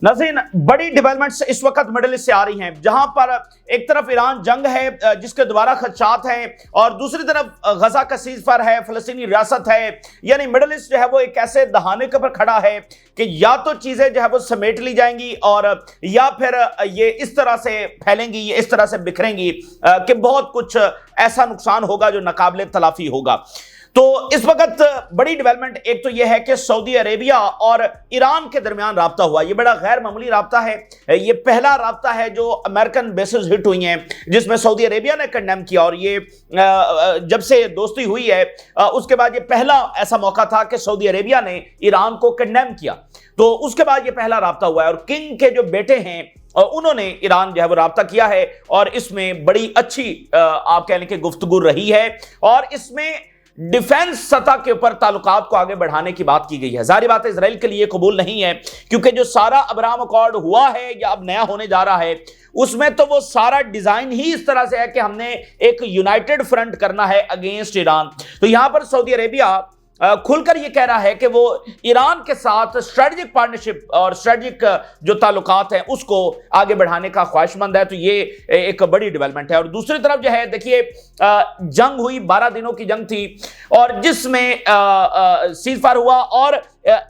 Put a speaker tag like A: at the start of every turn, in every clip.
A: नाज़रीन, बड़ी डेवलपमेंट्स इस वक्त मिडिल ईस्ट से आ रही हैं, जहां पर एक तरफ ईरान जंग है जिसके दोबारा खदशात हैं और दूसरी तरफ गजा का सीज़फायर है, फलस्तीनी रियासत है। यानी मिडिल ईस्ट जो है वो एक ऐसे दहाने के ऊपर खड़ा है कि या तो चीजें जो है वो समेट ली जाएंगी और या फिर ये इस तरह से फैलेंगी, ये इस तरह से बिखरेंगी कि बहुत कुछ ऐसा नुकसान होगा जो नाकाबिले तलाफी होगा। तो इस वक्त बड़ी डेवलपमेंट एक तो यह है कि सऊदी अरेबिया और ईरान के दरमियान राब्ता हुआ। यह बड़ा गैर मामूली राब्ता है। यह पहला राब्ता है जो अमेरिकन बेसिस हिट हुई हैं, जिसमें सऊदी अरेबिया ने कंडेम किया। और ये जब से दोस्ती हुई है उसके बाद ये पहला ऐसा मौका था कि सऊदी अरेबिया ने ईरान को कंडेम किया। तो उसके बाद ये पहला राब्ता हुआ है और किंग के जो बेटे हैं और उन्होंने ईरान जो है वो राब्ता किया है और इसमें बड़ी अच्छी आप कह लें कि गुफ्तगू रही है और इसमें डिफेंस सतह के ऊपर ताल्लुकात को आगे बढ़ाने की बात की गई है। जाहिर बात है इजराइल के लिए कबूल नहीं है, क्योंकि जो सारा अब्राहम अकॉर्ड हुआ है या अब नया होने जा रहा है उसमें तो वो सारा डिजाइन ही इस तरह से है कि हमने एक यूनाइटेड फ्रंट करना है अगेंस्ट ईरान। तो यहां पर सऊदी अरेबिया खुलकर ये कह रहा है कि वो ईरान के साथ स्ट्रेटेजिक पार्टनरशिप और स्ट्रेटेजिक जो ताल्लुकात हैं उसको आगे बढ़ाने का ख्वाहिशमंद है। तो ये एक बड़ी डेवलपमेंट है। और दूसरी तरफ जो है देखिए, जंग हुई, 12 दिनों की जंग थी और जिसमें सीज़फायर हुआ और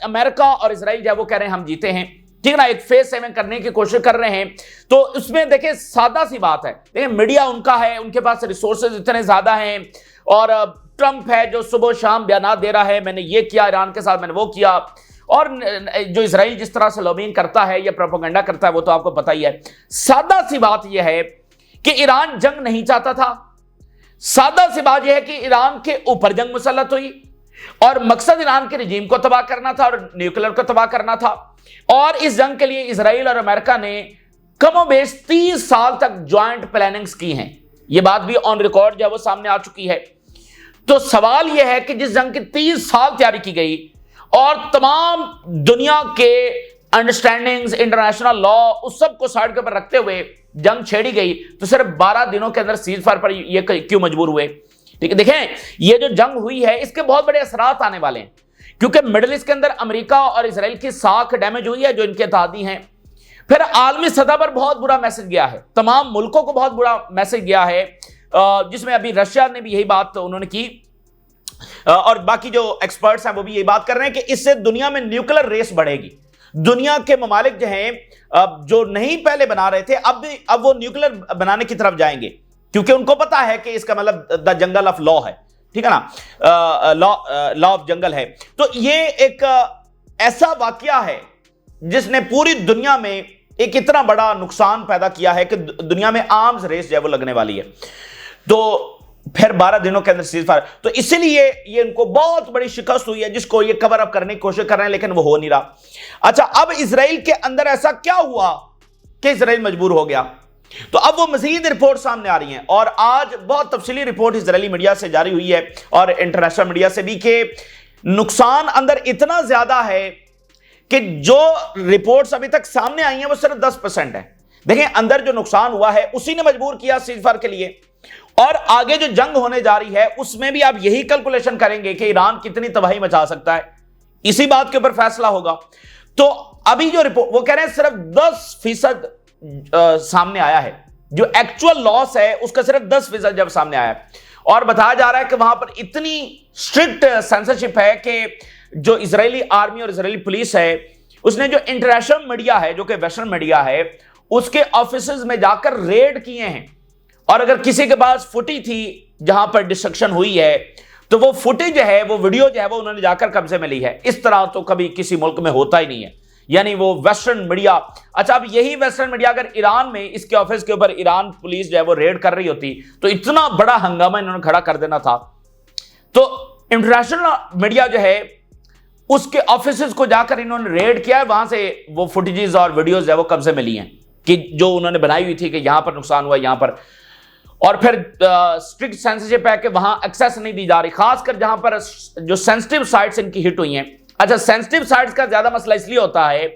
A: अमेरिका और इजराइल जो है वो कह रहे हैं हम जीते हैं, ठीक ना, एक फेज सेवन करने की कोशिश कर रहे हैं। तो उसमें देखिए सादा सी बात है, देखिए मीडिया उनका है, उनके पास रिसोर्सेज इतने ज्यादा हैं और ट्रंप है जो सुबह शाम बयान दे रहा है मैंने ये किया ईरान के साथ, मैंने वो किया। और जो इजराइल जिस तरह से लॉबिंग करता है या प्रोपेगेंडा करता है वो तो आपको पता ही है। सादा सी बात यह है कि ईरान जंग नहीं चाहता था। सादा सी बात यह है कि ईरान के ऊपर जंग मुसल्लत हुई और मकसद ईरान के रिजीम को तबाह करना था और न्यूक्लियर को तबाह करना था। और इस जंग के लिए इजराइल और अमेरिका ने कमोबेश 30 साल तक ज्वाइंट प्लानिंग्स की हैं। यह बात भी ऑन रिकॉर्ड जो है वो सामने आ चुकी है। तो सवाल यह है कि जिस जंग की 30 साल तैयारी की गई और तमाम दुनिया के अंडरस्टैंडिंग्स, इंटरनेशनल लॉ, उस सब को साइड के ऊपर रखते हुए जंग छेड़ी गई, तो सिर्फ 12 दिनों के अंदर सीज़फायर पर ये क्यों मजबूर हुए? ठीक है, देखें ये जो जंग हुई है इसके बहुत बड़े असरात आने वाले हैं, क्योंकि मिडिल ईस्ट के अंदर अमेरिका और इजराइल की साख डैमेज हुई है जो इनके इत्तेहादी हैं। फिर आलमी सतह पर बहुत बुरा मैसेज गया है, तमाम मुल्कों को बहुत बुरा मैसेज गया है, जिसमें अभी रशिया ने भी यही बात उन्होंने की और बाकी जो एक्सपर्ट्स हैं वो भी यही बात कर रहे हैं कि इससे दुनिया में न्यूक्लियर रेस बढ़ेगी। दुनिया के ममालिक जो हैं जो नहीं पहले बना रहे थे अब वो न्यूक्लियर बनाने की तरफ जाएंगे, क्योंकि उनको पता है कि इसका मतलब द जंगल ऑफ लॉ है, ठीक है ना, लॉ ऑफ जंगल है। तो ये एक ऐसा वाकया है जिसने पूरी दुनिया में एक इतना बड़ा नुकसान पैदा किया है कि दुनिया में आर्म्स रेस जो है वो लगने वाली है। तो फिर 12 दिनों के अंदर सीज़फायर, तो इसीलिए ये इनको बहुत बड़ी शिकस्त हुई है जिसको ये कवर अप करने की कोशिश कर रहे हैं, लेकिन वो हो नहीं रहा। अच्छा, अब इजराइल के अंदर ऐसा क्या हुआ कि इजराइल मजबूर हो गया? तो अब वो मजीद रिपोर्ट सामने आ रही हैं और आज बहुत तफसीली रिपोर्ट इजरायली मीडिया से जारी हुई है और इंटरनेशनल मीडिया से भी कि नुकसान अंदर इतना ज्यादा है कि जो रिपोर्ट्स अभी तक सामने आई हैं वो सिर्फ 10% है। देखें अंदर जो नुकसान हुआ है उसी ने मजबूर किया सीज़फायर के लिए, और आगे जो जंग होने जा रही है उसमें भी आप यही कैलकुलेशन करेंगे कि ईरान कितनी तबाही मचा सकता है, इसी बात के ऊपर फैसला होगा। तो अभी जो रिपोर्ट वो कह रहे हैं सिर्फ 10% सामने आया है, जो एक्चुअल लॉस है उसका सिर्फ 10% जब सामने आया है। और बताया जा रहा है कि वहां पर इतनी स्ट्रिक्ट सेंसरशिप है कि जो इजरायली आर्मी और इजरायली पुलिस है उसने जो इंटरनेशनल मीडिया है, जो कि वेस्टर्न मीडिया है, उसके ऑफिसेज में जाकर रेड किए हैं। और अगर किसी के पास फुटेज थी जहां पर डिस्ट्रक्शन हुई है तो वो फुटेज है, वो वीडियो जो है वो उन्होंने जाकर कब्जे में ली है। इस तरह तो कभी किसी मुल्क में होता ही नहीं है, यानी वो वेस्टर्न मीडिया। अच्छा, अब यही वेस्टर्न मीडिया अगर ईरान में इसके ऑफिस के ऊपर ईरान पुलिस जो है वो रेड कर रही होती तो इतना बड़ा हंगामा इन्होंने खड़ा कर देना था। तो इंटरनेशनल मीडिया जो है उसके ऑफिसेज को जाकर इन्होंने रेड किया है, वहां से वो फुटेजेस और वीडियोस जो है वो कब्जे में ली हैं कि जो उन्होंने बनाई हुई थी कि यहां पर नुकसान हुआ, यहां पर। और फिर स्ट्रिक्ट सेंसरशिप है कि वहां एक्सेस नहीं दी जा रही, खासकर जहां पर जो सेंसिटिव साइट्स इनकी हिट हुई हैं। अच्छा, सेंसिटिव साइट्स का ज्यादा मसला इसलिए होता है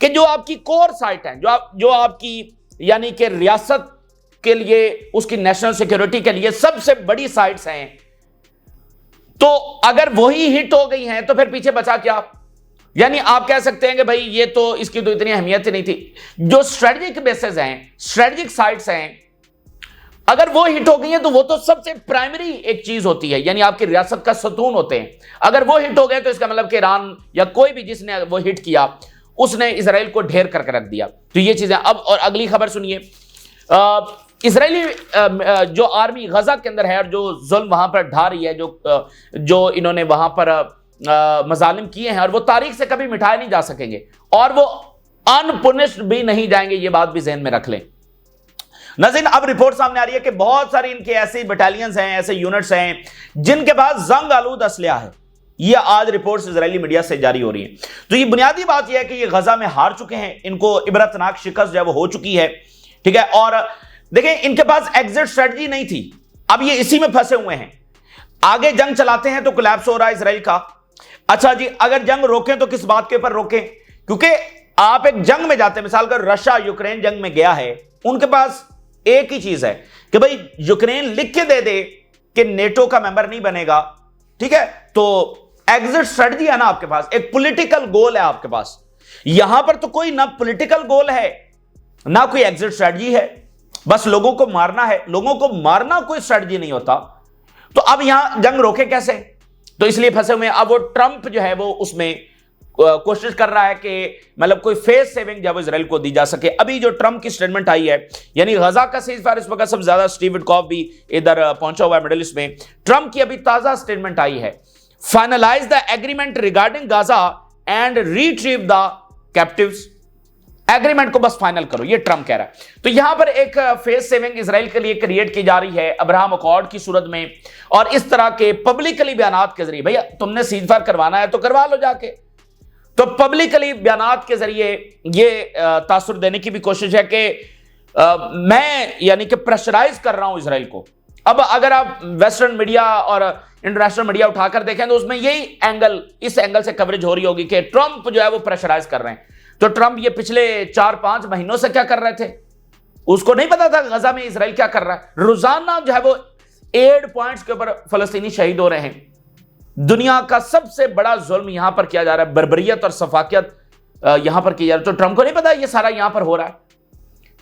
A: कि जो आपकी कोर साइट है, जो आपकी यानी कि रियासत के लिए, उसकी नेशनल सिक्योरिटी के लिए सबसे बड़ी साइट्स हैं, तो अगर वही हिट हो गई हैं तो फिर पीछे बचा क्या? यानी आप कह सकते हैं कि भाई ये तो इसकी तो इतनी अहमियत ही नहीं थी। जो स्ट्रेटजिक बेसेस हैं, स्ट्रेटजिक साइट्स हैं, अगर वो हिट हो गई हैं तो वो तो सबसे प्राइमरी एक चीज होती है, यानी आपकी रियासत का सतून होते हैं। अगर वो हिट हो गए तो इसका मतलब कि ईरान या कोई भी जिसने वो हिट किया उसने इजराइल को ढेर करके रख दिया। तो ये चीजें अब, और अगली खबर सुनिए। इजरायली जो आर्मी गजा के अंदर है और जो जुल्म वहां पर ढा रही है, जो इन्होंने वहां पर मजालिम किए हैं, और वो तारीख से कभी मिटाए नहीं जा सकेंगे और वो अनपुनिश्ड भी नहीं जाएंगे, ये बात भी ज़हन में रख लें। नाज़रीन, अब रिपोर्ट सामने आ रही है कि बहुत सारी इनके ऐसे बटालियंस हैं, ऐसे यूनिट्स हैं जिनके पास जंग आलूद असलहा है। ये आज रिपोर्ट्स इजरायली मीडिया से जारी हो रही है। तो ये बुनियादी बात यह है कि ये गजा में हार चुके हैं, इनको इबरतनाक शिकस्त जो है वो हो चुकी है, ठीक है। और देखें, इनके पास एग्जिट स्ट्रेटजी नहीं थी, अब ये इसी में फंसे हुए हैं। आगे जंग चलाते हैं तो कोलैप्स हो रहा है इजराइल का। अच्छा जी, अगर जंग रोकें तो किस बात के ऊपर रोकें? क्योंकि आप एक जंग में जाते हैं, मिसाल कर रशिया यूक्रेन जंग में गया है, उनके पास एक ही चीज है कि भाई यूक्रेन लिख के दे दे कि नेटो का मेंबर नहीं बनेगा, ठीक है। तो एग्जिट स्ट्रेटजी है ना आपके पास, एक पॉलिटिकल गोल है आपके पास। यहां पर तो कोई ना पॉलिटिकल गोल है ना कोई एग्जिट स्ट्रेटजी है, बस लोगों को मारना है। लोगों को मारना कोई स्ट्रेटजी नहीं होता। तो अब यहां जंग रोके कैसे? तो इसलिए फंसे हुए। अब वो ट्रंप जो है वो उसमें कोशिश कर रहा है कि मतलब कोई फेस सेविंग जब इजराइल को दी जा सके। अभी जो ट्रंप की स्टेटमेंट आई है, यानी गजा का सीज़फायर इस वक्त सबसे ज्यादा स्टीव विटकॉफ भी इधर पहुंचा हुआ है मिडिल ईस्ट में। ट्रंप की अभी ताजा स्टेटमेंट आई है, finalize the agreement regarding Gaza and retrieve the captives. Agreement को बस फाइनल करो, ये ट्रंप कह रहा है। तो यहां पर एक फेस सेविंग इजराइल के लिए क्रिएट की जा रही है अब्राहम अकॉर्ड की सूरत में, और इस तरह के पब्लिकली बयानात के जरिए। भैया तुमने सीज़फायर करवाना है तो करवा लो जाके। तो पब्लिकली बयानात के जरिए ये तासुर देने की भी कोशिश है कि मैं यानी कि प्रेशराइज कर रहा हूं इजराइल को। अब अगर आप वेस्टर्न मीडिया और इंटरनेशनल मीडिया उठाकर देखें तो उसमें यही एंगल, इस एंगल से कवरेज हो रही होगी कि ट्रंप जो है वो प्रेशराइज कर रहे हैं। तो ट्रंप ये पिछले 4-5 महीनों से क्या कर रहे थे? उसको नहीं पता था गजा में इजराइल क्या कर रहा है। रोजाना जो है वो 8 पॉइंट्स के ऊपर फलस्तीनी शहीद हो रहे हैं। दुनिया का सबसे बड़ा जुल्म यहां पर किया जा रहा है, बर्बरियत और सफाकियत यहां पर की जा रही है। तो ट्रंप को नहीं पता ये सारा यहां पर हो रहा है।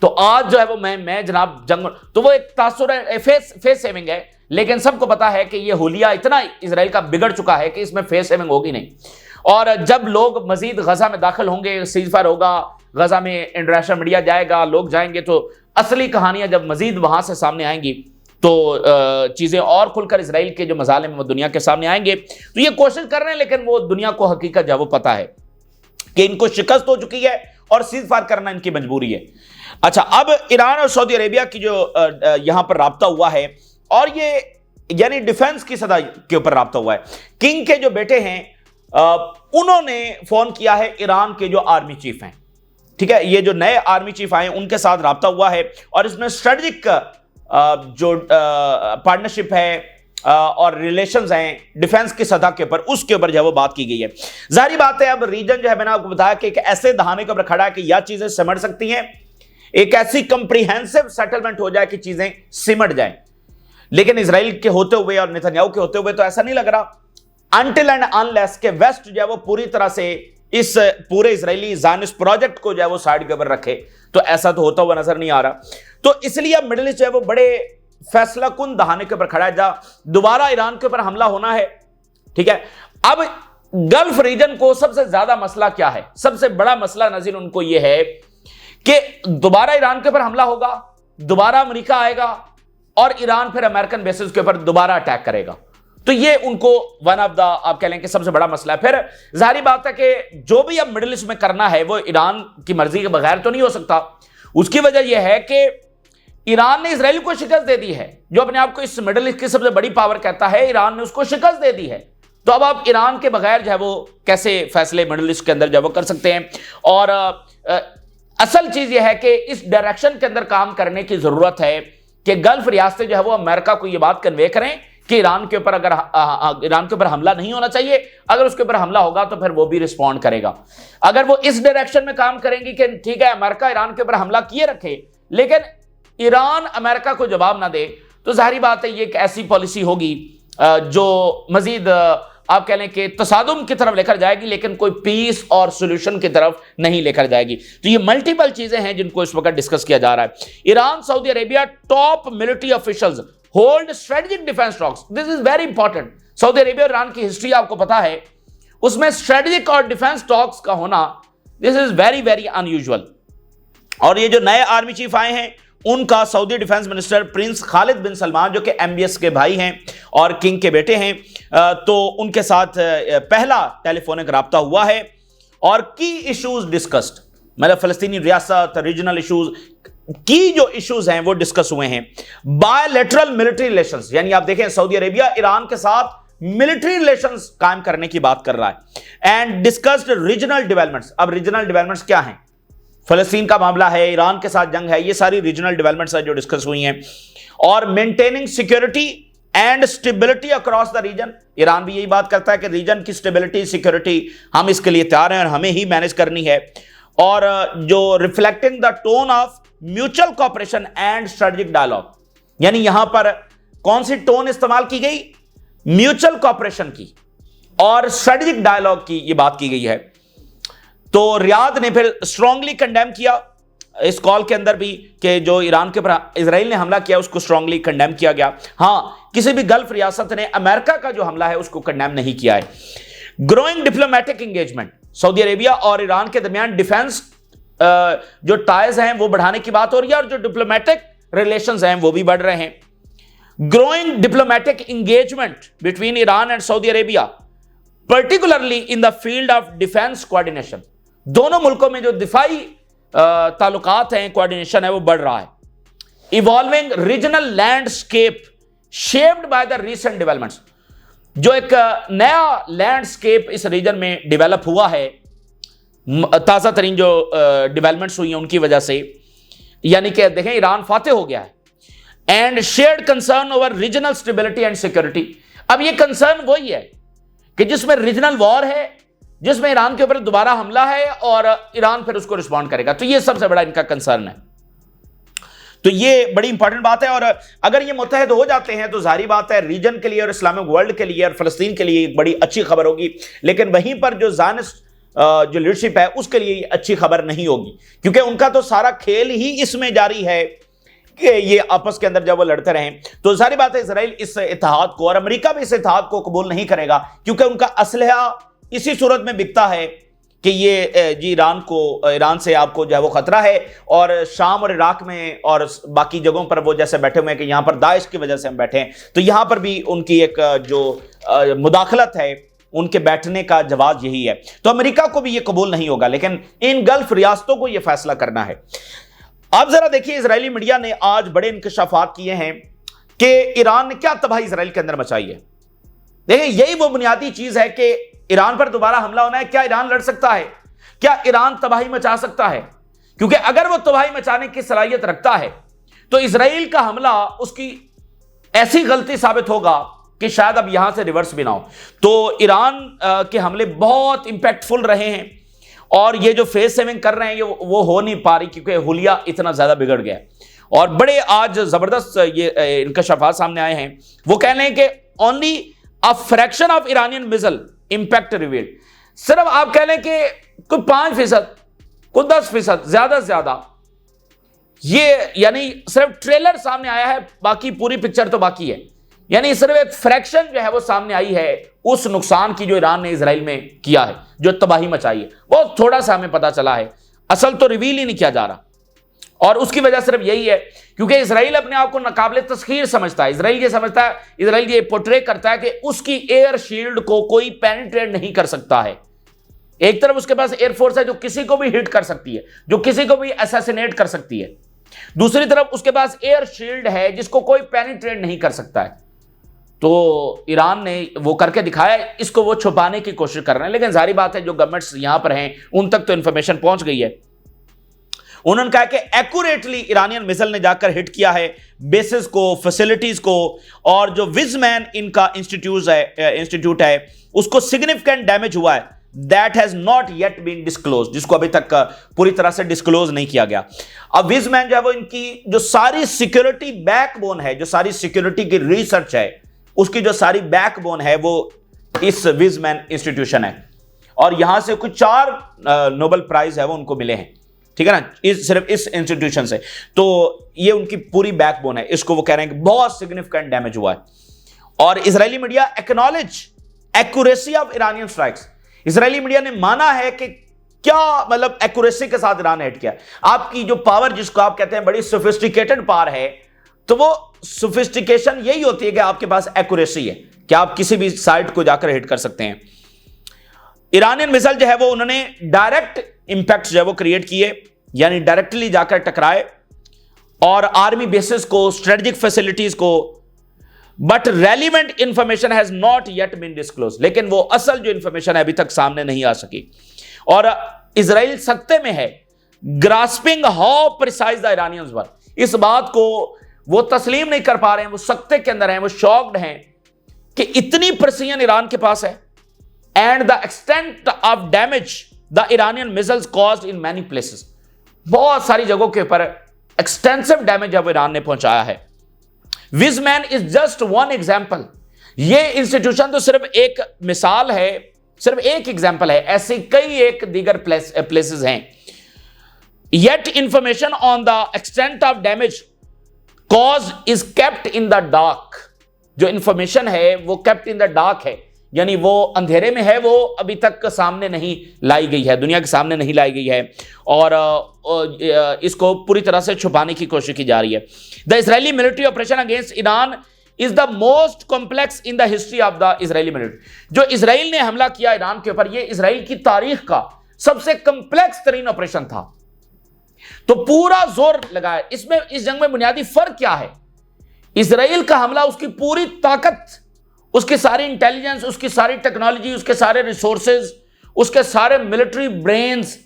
A: तो आज जो है वो मैं जनाब जंग, तो वो एक तासुर है, फेस सेविंग है, लेकिन सबको पता है कि ये हुलिया इतना इजराइल का बिगड़ चुका है कि इसमें फेस सेविंग होगी नहीं। और जब लोग मजीद गजा में दाखिल होंगे, सीज़फायर होगा, गजा में इंटरनेशनल मीडिया जाएगा, लोग जाएंगे, तो असली कहानियां जब मजीद वहां से सामने आएंगी तो चीजें और खुलकर इजराइल के जो मजालिम है वो दुनिया के सामने आएंगे। तो ये कोशिश कर रहे हैं, लेकिन वो दुनिया को हकीकत जो वो पता है कि इनको शिकस्त हो चुकी है और सीज़फायर करना इनकी मजबूरी है। अच्छा, अब ईरान और सऊदी अरेबिया की जो यहां पर राब्ता हुआ है, और ये यानी डिफेंस की सतह के ऊपर राब्ता हुआ है। किंग के जो बेटे हैं उन्होंने फोन किया है ईरान के जो आर्मी चीफ हैं, ठीक है, ये जो नए आर्मी चीफ आए उनके साथ राब्ता हुआ है, और इसमें स्ट्रेटजिक जो पार्टनरशिप है और रिलेशंस हैं डिफेंस की सतह के ऊपर, उसके ऊपर जो है वो बात की गई है। जाहिर बात है अब रीजन जो है, मैंने आपको बताया कि एक ऐसे दहाने के ऊपर खड़ा है कि यह चीजें सिमट सकती हैं, एक ऐसी कंप्रीहेंसिव सेटलमेंट हो जाए कि चीजें सिमट जाएं। लेकिन इजराइल के होते हुए और नेतन्याहू के होते हुए तो ऐसा नहीं लग रहा, अनटिल एंड अनलेस के वेस्ट जो है वो पूरी तरह से इस पूरे इजरायली ज़ायनिस्ट प्रोजेक्ट को जो है वो साइड के ऊपर रखे, तो ऐसा तो होता हुआ नजर नहीं आ रहा। तो इसलिए अब मिडिल ईस्ट जो है वो बड़े फैसला कुन दहाने के ऊपर खड़ा है, जहां दोबारा ईरान के ऊपर हमला होना है, ठीक है। अब गल्फ रीजन को सबसे ज्यादा मसला क्या है? सबसे बड़ा मसला नज़ीर उनको यह है कि दोबारा ईरान के ऊपर हमला होगा, दोबारा अमेरिका आएगा और ईरान फिर अमेरिकन बेसिस के ऊपर दोबारा अटैक करेगा। तो ये उनको वन ऑफ द, आप कह लें कि सबसे बड़ा मसला है। फिर जाहिर बात है कि जो भी अब मिडिल ईस्ट में करना है वो ईरान की मर्जी के बगैर तो नहीं हो सकता। उसकी वजह यह है कि ईरान ने इजराइल को शिकस्त दे दी है, जो अपने आप को इस मिडिल ईस्ट की सबसे बड़ी पावर कहता है, ईरान ने उसको शिकस्त दे दी है। तो अब आप ईरान के बगैर जो है वो कैसे फैसले मिडिल ईस्ट के अंदर जो है वो कर सकते हैं? और असल चीज यह है कि इस डायरेक्शन के अंदर काम करने की जरूरत है कि गल्फ रियासतें जो है वो अमेरिका को यह बात कन्वे करें कि ईरान के ऊपर अगर ईरान के ऊपर हमला नहीं होना चाहिए, अगर उसके ऊपर हमला होगा तो फिर वो भी रिस्पॉन्ड करेगा। अगर वो इस डायरेक्शन में काम करेंगी कि ठीक है अमेरिका ईरान के ऊपर हमला किए रखे, लेकिन ईरान अमेरिका को जवाब ना दे, तो जाहिर बात है ये एक ऐसी पॉलिसी होगी जो मजीद आप कह लें कि तसादुम की तरफ लेकर जाएगी, लेकिन कोई पीस और सॉल्यूशन की तरफ नहीं लेकर जाएगी। तो ये मल्टीपल चीजें हैं जिनको इस वक्त डिस्कस किया जा रहा है। Iran Saudi Arabia top military officials hold strategic defence talks. This is very important. Saudi Arabia और ईरान की हिस्ट्री आपको पता है, उसमें स्ट्रेटेजिक और डिफेंस टॉक्स का होना this is very very unusual. और ये जो नए आर्मी चीफ आए हैं, उनका Saudi defence minister prince Khalid bin Salman, जो कि एमबीएस के भाई हैं और किंग के बेटे हैं, तो उनके साथ पहला टेलीफोनिक राब्ता हुआ है और की इश्यूज डिस्कस्ड, मतलब फलस्तीनी रियासत, रीजनल इश्यूज की जो इश्यूज हैं वो डिस्कस हुए हैं। बायलैटरल मिलिट्री रिलेशंस, यानी आप देखें सऊदी अरेबिया ईरान के साथ मिलिट्री रिलेशंस कायम करने की बात कर रहा है। And discussed regional developments. अब रीजनल डेवलपमेंट्स क्या हैं? फलस्तीन का मामला है, ईरान के साथ जंग है, ये सारी रीजनल डेवलपमेंट्स है जो डिस्कस हुई हैं। और maintaining security and stability across the region. Iran भी यही बात करता है कि रीजन की स्टेबिलिटी, सिक्योरिटी हम इसके लिए तैयार हैं और हमें ही मैनेज करनी है। और जो reflecting the tone of mutual cooperation and strategic dialogue, यानी यहां पर कौन सी टोन इस्तेमाल की गई? म्यूचुअल कॉपरेशन की और स्ट्रेटेजिक डायलॉग की ये बात की गई है। तो रियाद ने फिर स्ट्रांगली कंडेम किया इस कॉल के अंदर भी कि जो ईरान के ऊपर इजराइल ने हमला किया उसको स्ट्रांगली कंडेम किया गया। हां, किसी भी गल्फ रियासत ने अमेरिका का जो हमला है उसको कंडेम नहीं किया है। Growing diplomatic engagement, Saudi Arabia और ईरान के दरमियान डिफेंस जो टाइज हैं वो बढ़ाने की बात हो रही है और जो डिप्लोमेटिक रिलेशंस हैं वो भी बढ़ रहे हैं। Growing diplomatic engagement between Iran and Saudi Arabia, particularly in the field of defence coordination. दोनों मुल्कों में जो दिफाई ताल्लुकात हैं, कोऑर्डिनेशन है, वो बढ़ रहा है। Evolving regional landscape shaped by the recent developments, जो एक नया लैंडस्केप इस रीजन में डेवलप हुआ है ताजा तरीन जो डेवलपमेंट्स हुई हैं उनकी वजह से, यानी कि देखें ईरान फातेह हो गया है। And shared concern over regional stability and security. अब ये कंसर्न वही है कि जिसमें रीजनल वॉर है, जिसमें ईरान के ऊपर दोबारा हमला है और ईरान फिर उसको रिस्पॉन्ड करेगा, तो ये सबसे बड़ा इनका कंसर्न है। तो ये बड़ी इंपॉर्टेंट बात है। और अगर ये मुत्तहद हो जाते हैं तो जाहिर बात है रीजन के लिए और इस्लामिक वर्ल्ड के लिए और फलस्तीन के लिए एक बड़ी अच्छी खबर होगी। लेकिन वहीं पर जो ज़ायनिस्ट जो लीडरशिप है उसके लिए अच्छी खबर नहीं होगी, क्योंकि उनका तो सारा खेल ही इसमें जारी है कि ये आपस के अंदर जब वो लड़ते रहें। तो सारी बात है इजराइल इस इत्तेहाद को और अमेरिका भी इस इत्तेहाद को कबूल नहीं करेगा, क्योंकि उनका असलहा इसी सूरत में बिकता है कि ये जी ईरान से आपको जो है वो खतरा है। और शाम और इराक में और बाकी जगहों पर वो जैसे बैठे हुए हैं कि यहाँ पर दाइश की वजह से हम बैठे हैं, तो यहाँ पर भी उनकी एक जो मुदाखलत है, उनके बैठने का जवाब यही है। तो अमेरिका को भी ये कबूल नहीं होगा, लेकिन इन गल्फ रियासतों को ये फैसला करना है। आप जरा देखिए, इजरायली मीडिया ने आज बड़े इंकशाफात किए हैं कि ईरान ने क्या तबाही इजराइल के अंदर मचाई है। देखिए, यही वो बुनियादी चीज है कि ईरान पर दोबारा हमला होना है। क्या ईरान लड़ सकता है? क्या ईरान तबाही मचा सकता है? क्योंकि अगर वो तबाही मचाने की सलाहियत रखता है तो इजराइल का हमला उसकी ऐसी गलती साबित होगा कि शायद अब यहां से रिवर्स भी ना हो। तो ईरान के हमले बहुत इंपैक्टफुल रहे हैं और ये जो फेस सेविंग कर रहे हैं वो हो नहीं पा रही, क्योंकि हुलिया इतना ज्यादा बिगड़ गया। और बड़े आज जबरदस्त ये इंकशाफात सामने आए हैं। वो कह रहे हैं कि only a fraction of Iranian missile impact revealed. सिर्फ आप कह लें कि कोई 5%, कोई 10%, ज्यादा से ज्यादा, ये यानी सिर्फ ट्रेलर सामने आया है, बाकी पूरी पिक्चर तो बाकी है। यानी सिर्फ एक फ्रैक्शन जो है वो सामने आई है उस नुकसान की जो ईरान ने इजराइल में किया है, जो तबाही मचाई है, वो थोड़ा सा हमें पता चला है। असल तो रिवील ही नहीं किया जा रहा। और उसकी वजह सिर्फ यही है क्योंकि इजराइल अपने आप को नाकाबिले तस्खीर समझता है। इजराइल ये समझता है, इजराइल ये पोर्ट्रे करता है कि उसकी एयर शील्ड को कोई पेनिट्रेट नहीं कर सकता है। एक तरफ उसके पास एयरफोर्स है जो किसी को भी हिट कर सकती है, जो किसी को भी असैसिनेट कर सकती है। दूसरी तरफ उसके पास एयर शील्ड है जिसको कोई पेनिट्रेट नहीं कर सकता है। तो ईरान ने वो करके दिखाया, इसको वो छुपाने की कोशिश कर रहे हैं। लेकिन जाहिर बात है जो गवर्नमेंट्स यहां पर हैं उन तक तो इंफॉर्मेशन पहुंच गई है। उन्होंने कहा कि एक्यूरेटली ईरानियन मिसाइल ने जाकर हिट किया है बेसिस को, फैसिलिटीज को, और जो विजमैन इनका इंस्टीट्यूट है उसको सिग्निफिकेंट डैमेज हुआ है। That has not yet been disclose, जिसको अभी तक पूरी तरह से डिस्क्लोज नहीं किया गया। अब विजमैन जो है वो इनकी जो सारी सिक्योरिटी बैकबोन है, जो सारी सिक्योरिटी की रिसर्च है, उसकी जो सारी बैकबोन है वो इस विजमैन इंस्टीट्यूशन है, और यहां से कुछ 4 नोबेल प्राइज है वो उनको मिले हैं, ठीक है ना, सिर्फ इस इंस्टीट्यूशन से। तो ये उनकी पूरी बैकबोन है, इसको वो कह रहे हैं कि बहुत सिग्निफिकेंट डैमेज हुआ है। और Israeli media acknowledge accuracy of Iranian strikes, Israeli media ने माना है कि क्या मतलब एक्यूरेसी के साथ ईरान ने हिट किया। आपकी जो पावर जिसको आप कहते हैं बड़ी सोफिस्टिकेटेड पावर है, तो वो सोफिस्टिकेशन यही होती है कि आपके पास एक्यूरेसी है कि आप किसी भी साइट को जाकर हिट कर सकते हैं। ईरानियन मिसाइल जो है वो उन्होंने डायरेक्ट इंपैक्ट जो है वो क्रिएट किए, यानी डायरेक्टली जाकर टकराए और आर्मी बेसिस को, स्ट्रेटेजिक फैसिलिटीज को, but relevant information has not yet been disclose, लेकिन वो असल जो इंफॉर्मेशन है अभी तक सामने नहीं आ सकी। और इजराइल सख्ते में है, grasping how precise the Iranians were, इस बात को वो तस्लीम नहीं कर पा रहे हैं, वो सख्ते के अंदर हैं, वो शॉक्ड हैं कि इतनी प्रिसीजन ईरान के पास है, and the extent of damage the Iranian missiles caused in many places, बहुत सारी जगहों के ऊपर एक्सटेंसिव डैमेज अब ईरान ने पहुंचाया है। Weizmann is just one example, ये इंस्टीट्यूशन तो सिर्फ एक मिसाल है, सिर्फ एक एग्जाम्पल है, ऐसे कई एक दीगर प्लेसेस हैं। Yet information on the extent of damage cause is kept in the dark, जो इंफॉर्मेशन है वो केप्ट इन द डार्क है, यानी वो अंधेरे में है, वो अभी तक सामने नहीं लाई गई है, दुनिया के सामने नहीं लाई गई है, और इसको पूरी तरह से छुपाने की कोशिश की जा रही है। The Israeli military operation against Iran is the most complex in the history of the Israeli military, जो इजराइल ने हमला किया ईरान के ऊपर, यह इजराइल की तारीख का सबसे कॉम्प्लेक्स तरीन ऑपरेशन था। तो पूरा जोर लगाया इसमें। इस जंग में बुनियादी फर्क क्या है? इजराइल का हमला उसकी पूरी ताकत, उसकी सारी इंटेलिजेंस, उसकी सारी टेक्नोलॉजी, उसके सारे रिसोर्सेज, उसके सारे मिलिट्री ब्रेन्स,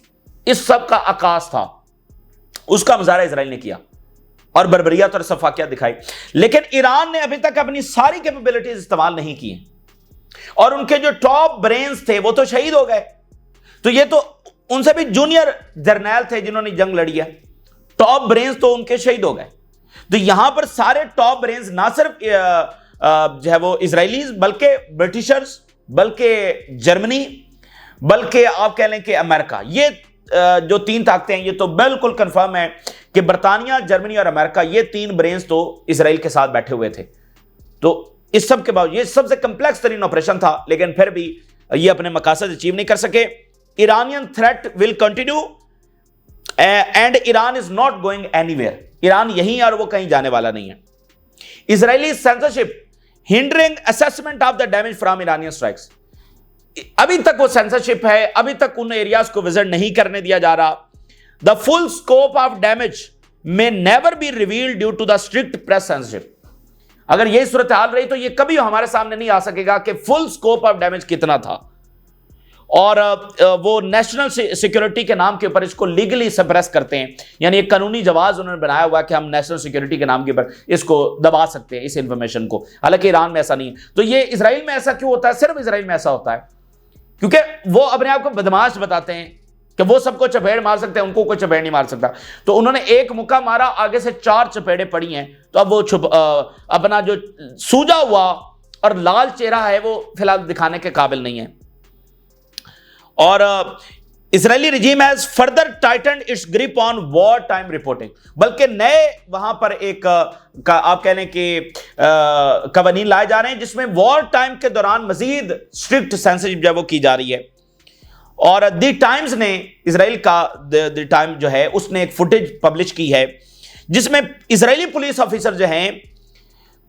A: इस सब का आकाश था, उसका मुजाहरा इजराइल ने किया और बर्बरियत और सफाकियत दिखाई। लेकिन ईरान ने अभी तक अपनी सारी कैपेबिलिटीज इस्तेमाल नहीं की, और उनके जो टॉप ब्रेन्स थे वो तो शहीद हो गए। तो ये तो उनसे भी जूनियर जर्नैल थे जिन्होंने जंग लड़ी है, टॉप ब्रेन्स तो उनके शहीद हो गए। तो यहां पर सारे टॉप ब्रेन्स ना सिर्फ जो है वो इजरायलीज, बल्कि ब्रिटिशर्स, बल्कि जर्मनी, बल्कि आप कह लें कि अमेरिका, ये जो 3 ताकतें हैं, ये तो बिल्कुल कंफर्म है कि बरतानिया, जर्मनी और अमेरिका, ये 3 ब्रेन्स तो इजराइल के साथ बैठे हुए थे। तो इस सब के बावजूद ये सबसे कंप्लेक्स तरीन ऑपरेशन था, लेकिन फिर भी ये अपने मकासद अचीव नहीं कर सके। Iranian threat will continue and Iran is not going anywhere, Iran यहीं और वो कहीं जाने वाला नहीं है। Israeli censorship hindering assessment of the damage from Iranian strikes, अभी तक वो सेंसरशिप है, अभी तक उन एरियाज को विजिट नहीं करने दिया जा रहा। The full scope of damage may never be revealed due to the strict press censorship, अगर यही सूरत हाल रही तो ये कभी हमारे सामने नहीं आ सकेगा कि फुल स्कोप ऑफ डैमेज कितना था। और वो नेशनल सिक्योरिटी के नाम के ऊपर इसको लीगली सप्रेस करते हैं, यानी एक कानूनी जवाज उन्होंने बनाया हुआ कि हम नेशनल सिक्योरिटी के नाम के ऊपर इसको दबा सकते हैं, इस इंफॉर्मेशन को। हालांकि ईरान में ऐसा नहीं है। तो ये इजराइल में ऐसा क्यों होता है? सिर्फ इजराइल में ऐसा होता है क्योंकि वो अपने आप को बदमाश बताते हैं कि वो सबको चपेड़ मार सकते हैं, उनको कोई चपेड़ नहीं मार सकता। तो उन्होंने एक मुक्का मारा, आगे से 4 चपेड़े पड़ी हैं, तो अब वो अपना जो सूजा हुआ और लाल चेहरा है वो फिलहाल दिखाने के काबिल नहीं है। और Israeli regime has further tightened its grip on war time reporting, बल्कि नए वहां पर एक आप कह लें कि कवानीन लाए जा रहे हैं जिसमें वॉर टाइम के दौरान मजीद स्ट्रिक्ट सेंसरशिप जो वो की जा रही है। और द टाइम्स ने, इजराइल का द टाइम जो है, उसने एक फुटेज पब्लिश की है जिसमें इजरायली पुलिस ऑफिसर जो हैं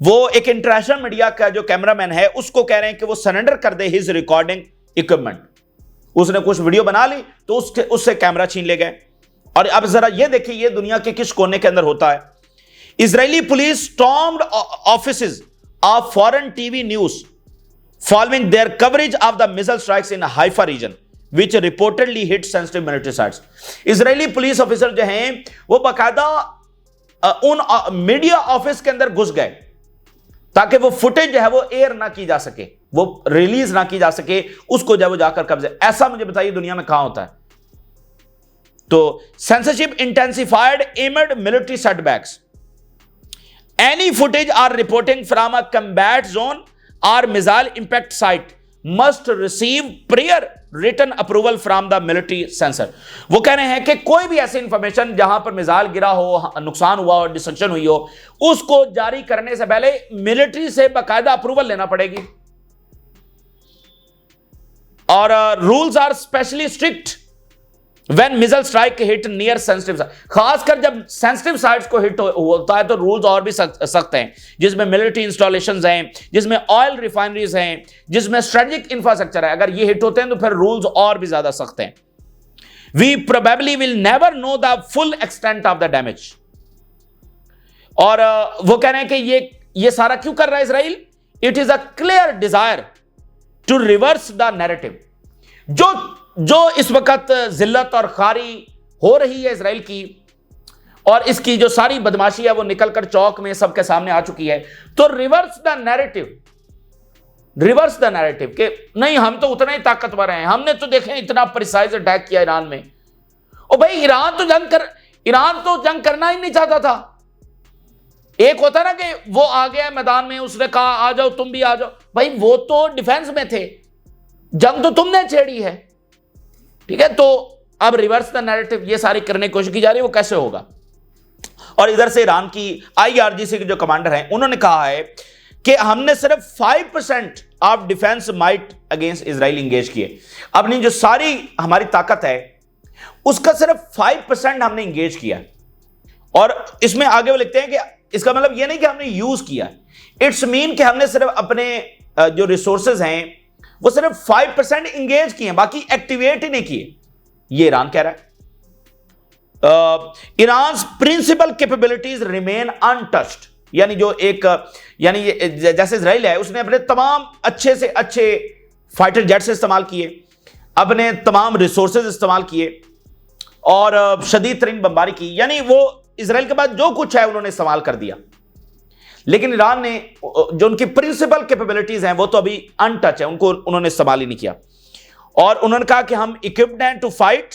A: वो एक इंटरनेशनल मीडिया का जो कैमरामैन है उसको कह रहे हैं कि वो सरेंडर कर दे हिज रिकॉर्डिंग इक्विपमेंट। उसने कुछ वीडियो बना ली तो उससे कैमरा छीन ले गए। और अब जरा ये देखिए ये दुनिया के किस कोने के अंदर होता है। Israeli police stormed offices of foreign TV news following their coverage of the missile strikes in Haifa region which reportedly hit sensitive military sites। Israeli police officer जो हैं वो बाकायदा उन मीडिया ऑफिस के अंदर घुस गए ताकि वो फुटेज जो है वो एयर ना की जा सके, वो रिलीज ना की जा सके, उसको जब वो जाकर कब्जे। ऐसा मुझे बताइए दुनिया में कहां होता है? तो censorship intensified amid military setbacks, any footage or reporting from a combat zone और missile impact site must receive prior written approval from the military censor. वो कह रहे हैं कि कोई भी ऐसी इंफॉर्मेशन जहां पर मिसाइल गिरा हो, नुकसान हुआ और डिस्ट्रक्शन हुई हो, उसको जारी करने से पहले मिलिट्री से बाकायदा अप्रूवल लेना पड़ेगी। और rules are specially strict when missile strike hit near sensitive, खासकर जब सेंसिटिव साइट्स को हिट होता है तो रूल्स और भी सख्त हैं, जिसमें मिलिट्री इंस्टॉलेशंस हैं, जिसमें ऑयल रिफाइनरीज हैं, जिसमें स्ट्रेटेजिक इंफ्रास्ट्रक्चर है। अगर ये हिट होते हैं तो फिर रूल्स और भी ज्यादा सख्त हैं। We probably will never know the full extent of the damage. और वो कह रहे हैं कि ये सारा क्यों कर रहा है Israel? It is a clear desire to reverse the narrative. जो इस वक्त जिल्लत और खारी हो रही है इसराइल की, और इसकी जो सारी बदमाशी है वो निकलकर चौक में सबके सामने आ चुकी है, तो रिवर्स द नैरेटिव कि नहीं, हम तो उतना ही ताकतवर हैं, हमने तो देखें इतना प्रिसाइज अटैक किया ईरान में। ओ भाई, ईरान तो जंग करना ही नहीं चाहता था। एक होता ना कि वो आ गया मैदान में, उसने कहा आ जाओ, तुम भी आ जाओ। भाई वो तो डिफेंस में थे, जंग तो तुमने छेड़ी है, ठीक है। तो अब रिवर्स द नैरेटिव ये सारी करने की कोशिश की जा रही है, वो कैसे होगा? और इधर से ईरान की IRGC के जो कमांडर हैं उन्होंने कहा है कि हमने सिर्फ 5% of defence might against Israel engage किए। अपनी जो सारी हमारी ताकत है उसका सिर्फ 5% हमने इंगेज किया। और इसमें आगे वो लिखते हैं कि इसका मतलब ये नहीं कि हमने यूज किया, इट्स मीन कि हमने सिर्फ अपने जो रिसोर्सेज हैं वो सिर्फ 5% इंगेज किए, बाकी एक्टिवेट ही नहीं किए, ये ईरान कह रहा है। Iran principal capabilities remain untouched, यानी जैसे इजराइल है उसने अपने तमाम अच्छे से अच्छे फाइटर जेट्स इस्तेमाल किए, अपने तमाम रिसोर्सेज इस्तेमाल किए और शदीद तरीन बमबारी की, यानी वो इजराइल के बाद जो कुछ है उन्होंने इस्तेमाल कर दिया। लेकिन ईरान ने जो उनकी प्रिंसिपल कैपेबिलिटीज हैं वो तो अभी अनटच है, उनको उन्होंने इस्तेमाल ही नहीं किया। और उन्होंने कहा कि हम इक्विप्ड हैं to fight,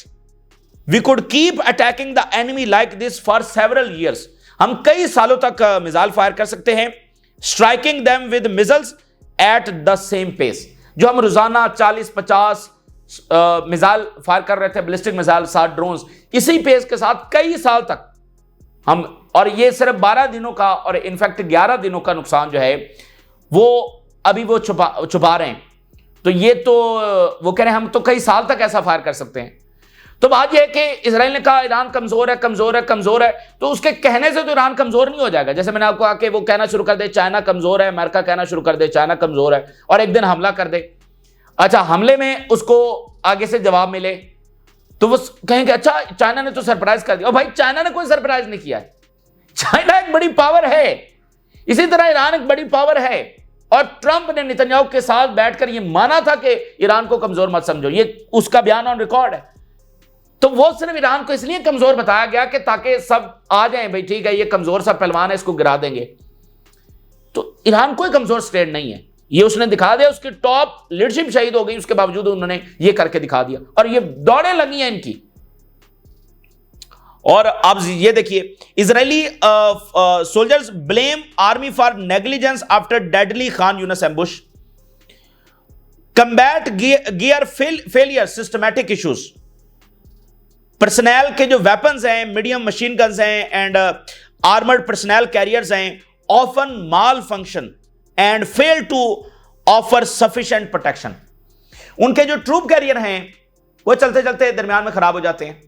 A: we could keep attacking the enemy like this for several years. हम कई सालों तक मिसाइल फायर कर सकते हैं, striking them with missiles at the same pace. जो हम रोजाना 40-50 मिसाइल फायर कर रहे थे, बैलिस्टिक मिसाइल, 60 ड्रोन्स, इसी पेस के साथ कई साल तक हम, और ये सिर्फ 12 दिनों का और इनफैक्ट 11 दिनों का नुकसान जो है वो अभी वो छुपा रहे हैं। तो ये तो वो कह रहे हैं हम तो कई साल तक ऐसा फायर कर सकते हैं। तो बात यह है कि इजराइल ने कहा ईरान कमजोर है, तो उसके कहने से तो ईरान कमजोर नहीं हो जाएगा। जैसे मैंने आपको कहा कि वो कहना शुरू कर दे चाइना कमजोर है, अमेरिका कहना शुरू कर दे चाइना कमजोर है, और एक दिन हमला कर दे। अच्छा, हमले में उसको आगे से जवाब मिले तो वो कहेंगे अच्छा चाइना ने तो सरप्राइज कर दिया। और भाई चाइना ने कोई सरप्राइज नहीं किया है, चाइना एक बड़ी पावर है, इसी तरह ईरान एक बड़ी पावर है। और ट्रंप ने नेतन्याहू के साथ बैठकर यह माना था कि ईरान को कमजोर मत समझो, ये उसका बयान ऑन रिकॉर्ड है। तो वो सिर्फ ईरान को इसलिए कमजोर बताया गया कि ताकि सब आ जाएं, भाई ठीक है ये कमजोर सा पहलवान है, इसको गिरा देंगे। तो ईरान कोई कमजोर स्टेट नहीं है, ये उसने दिखा दिया। उसकी टॉप लीडरशिप शहीद हो गई, उसके बावजूद उन्होंने ये करके दिखा दिया, और ये दौड़ें लगी हैं इनकी। और अब ये देखिए, Israeli soldiers blame army for negligence after deadly Khan Younis ambush, combat gear failure, systematic issues. Personnel के जो वेपन्स हैं, मीडियम मशीन गन्स हैं एंड आर्मर्ड पर्सनल कैरियर्स हैं, often malfunction and fail to offer sufficient protection. उनके जो troop career हैं वो चलते चलते दरमियान में खराब हो जाते हैं,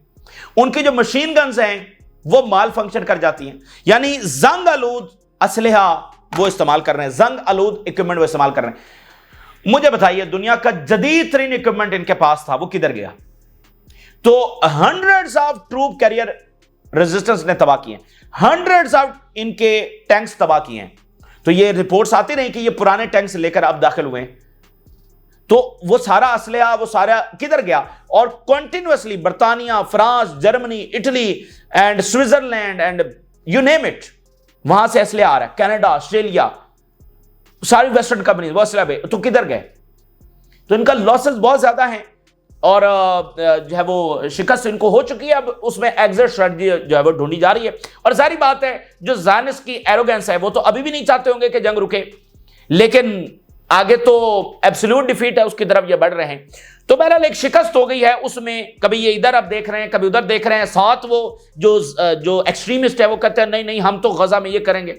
A: उनकी जो मशीन गन्स हैं वो माल फंक्शन कर जाती हैं, यानी जंग आलूद असलहा वो इस्तेमाल कर रहे हैं, जंग आलूद इक्विपमेंट वो इस्तेमाल कर रहे हैं। मुझे बताइए, दुनिया का जदीद तरीन इक्विपमेंट इनके पास था, वो किधर गया? तो hundreds of troop carrier resistance ने तबाह किए, हंड्रेड्स ऑफ इनके टैंक्स तबाह किए हैं। तो ये रिपोर्ट्स आती रही कि ये पुराने टैंक्स लेकर अब दाखिल हुए हैं, तो वो सारा असलहा वो सारा किधर गया? और कंटिन्यूअसली बर्तानिया, France, Germany, Italy and Switzerland and you name it, वहां से असलहा आ रहा है। कनाडा, ऑस्ट्रेलिया, सारी वेस्टर्न कंपनी वो असलहा पे, तो किधर गए? तो इनका लॉसेस बहुत ज्यादा हैं, और जो है वो शिकस्त इनको हो चुकी है। अब उसमें एग्जिट स्ट्रेटजी जो है वो ढूंढी जा रही है। और सारी बात है, जो ज़ायनिस्ट की एरोगेंस है वो तो अभी भी नहीं चाहते होंगे कि जंग रुके, लेकिन आगे तो एब्सोल्यूट डिफीट है, उसकी तरफ ये बढ़ रहे हैं। तो बहरहाल एक शिकस्त हो गई है उसमें, कभी ये इधर आप देख रहे हैं, कभी उधर देख रहे हैं। साथ वो जो एक्सट्रीमिस्ट है वो कहते हैं नहीं नहीं हम तो गजा में ये करेंगे।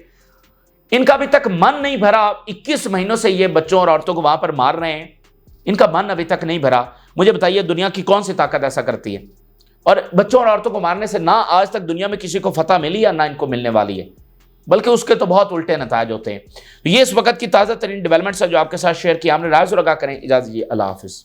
A: इनका अभी तक मन नहीं भरा। 21 महीनों से ये बच्चों और औरतों को वहां पर मार रहे हैं, इनका मन अभी तक नहीं भरा। मुझे बताइए दुनिया की कौन सी ताकत ऐसा करती है? और बच्चों और औरतों को मारने से ना आज तक दुनिया में किसी को फतह मिली या ना इनको मिलने वाली है, बल्कि उसके तो बहुत उल्टे नताज होते हैं। ये इस वक्त की ताज़ा तरीन डेवलपमेंट्स है जो आपके साथ शेयर किया हमने। राज और आगाह करें, इजाज़त दीजिए, अल्लाह हाफिज़।